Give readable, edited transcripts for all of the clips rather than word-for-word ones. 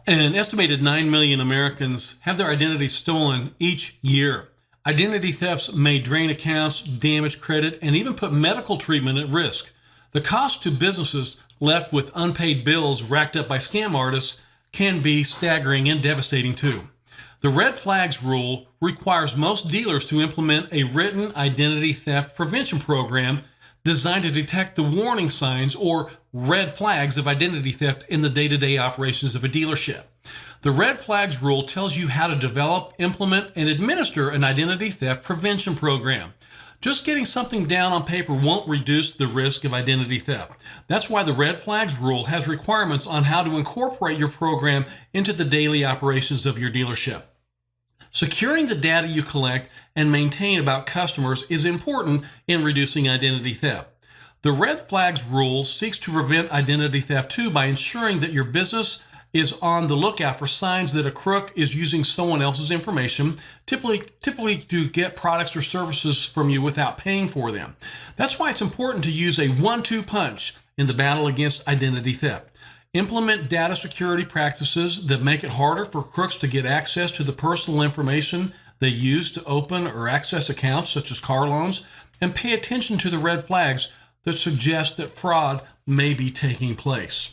An estimated 9 million Americans have their identity stolen each year. Identity thefts may drain accounts, damage credit, and even put medical treatment at risk. The cost to businesses left with unpaid bills racked up by scam artists can be staggering and devastating too. The Red Flags Rule requires most dealers to implement a written identity theft prevention program designed to detect the warning signs or red flags of identity theft in the day-to-day operations of a dealership. The Red Flags Rule tells you how to develop, implement, and administer an identity theft prevention program. Just getting something down on paper won't reduce the risk of identity theft. That's why the Red Flags Rule has requirements on how to incorporate your program into the daily operations of your dealership. Securing the data you collect and maintain about customers is important in reducing identity theft. The Red Flags Rule seeks to prevent identity theft too by ensuring that your business is on the lookout for signs that a crook is using someone else's information, typically to get products or services from you without paying for them. That's why it's important to use a 1-2 punch in the battle against identity theft. Implement data security practices that make it harder for crooks to get access to the personal information they use to open or access accounts such as car loans, and pay attention to the red flags that suggest that fraud may be taking place.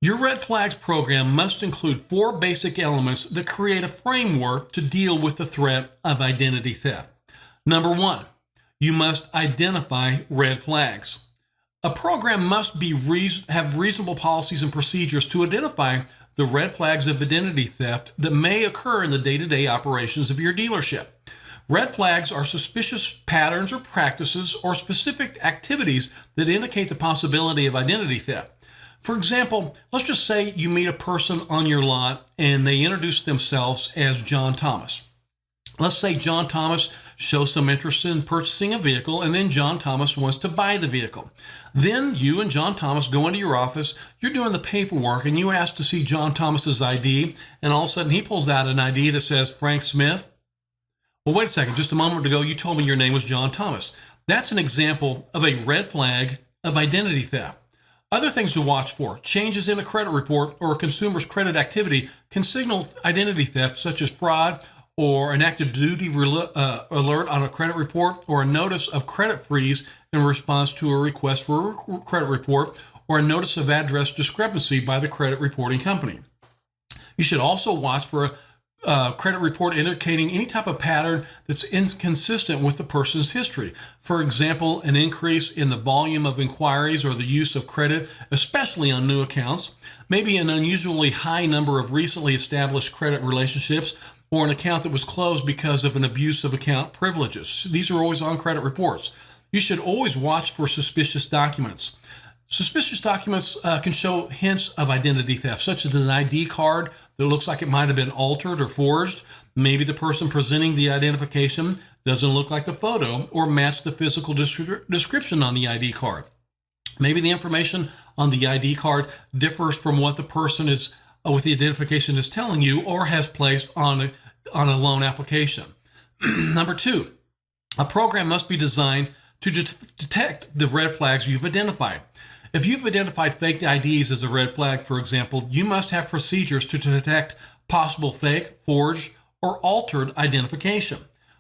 Your Red Flags program must include 4 basic elements that create a framework to deal with the threat of identity theft. Number 1, you must identify red flags. A program must have reasonable policies and procedures to identify the red flags of identity theft that may occur in the day-to-day operations of your dealership. Red flags are suspicious patterns or practices or specific activities that indicate the possibility of identity theft. For example, let's just say you meet a person on your lot and they introduce themselves as John Thomas. Let's say John Thomas shows some interest in purchasing a vehicle, and then John Thomas wants to buy the vehicle. Then you and John Thomas go into your office, you're doing the paperwork, and you ask to see John Thomas's ID, and all of a sudden he pulls out an ID that says Frank Smith. Well, wait a second, just a moment ago you told me your name was John Thomas. That's an example of a red flag of identity theft. Other things to watch for: changes in a credit report or a consumer's credit activity can signal identity theft, such as fraud or an active duty alert on a credit report, or a notice of credit freeze in response to a request for a credit report, or a notice of address discrepancy by the credit reporting company. You should also watch for a credit report indicating any type of pattern that's inconsistent with the person's history. For example, an increase in the volume of inquiries or the use of credit, especially on new accounts, maybe an unusually high number of recently established credit relationships, or an account that was closed because of an abuse of account privileges. These are always on credit reports. You should always watch for suspicious documents. Suspicious documents can show hints of identity theft, such as an ID card that looks like it might have been altered or forged. Maybe the person presenting the identification doesn't look like the photo or match the physical description on the ID card. Maybe the information on the ID card differs from what the person is with the identification is telling you or has placed on a loan application. Number 2, a program must be designed to detect the red flags you've identified. If you've identified fake IDs as a red flag, for example, you must have procedures to detect possible fake, forged, or altered identification.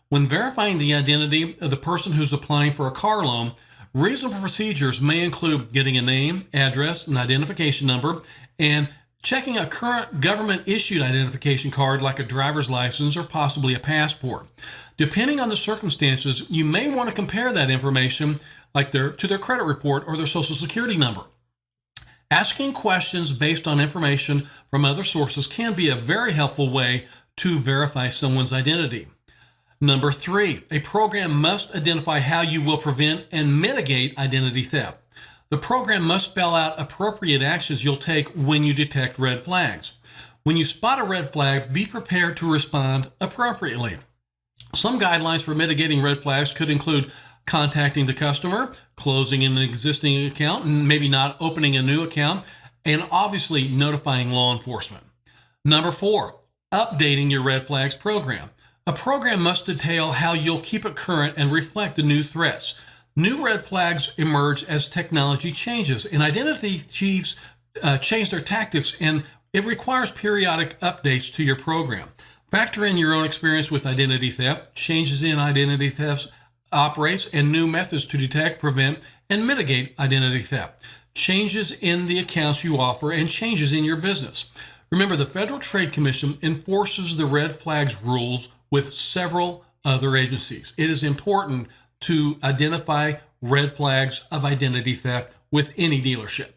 When verifying the identity of the person who's applying for a car loan, reasonable procedures may include getting a name, address, an identification number, and checking a current government-issued identification card like a driver's license or possibly a passport. Depending on the circumstances, you may want to compare that information to their credit report or their social security number. Asking questions based on information from other sources can be a very helpful way to verify someone's identity. Number 3, a program must identify how you will prevent and mitigate identity theft. The program must spell out appropriate actions you'll take when you detect red flags. When you spot a red flag, be prepared to respond appropriately. Some guidelines for mitigating red flags could include contacting the customer, closing an existing account, and maybe not opening a new account, and obviously notifying law enforcement. Number 4, updating your red flags program. A program must detail how you'll keep it current and reflect the new threats. New red flags emerge as technology changes, and identity thieves change their tactics, and it requires periodic updates to your program. Factor in your own experience with identity theft, changes in identity theft operates, and new methods to detect, prevent, and mitigate identity theft. Changes in the accounts you offer and changes in your business. Remember, the Federal Trade Commission enforces the Red Flags rules with several other agencies. It is important to identify red flags of identity theft with any dealership.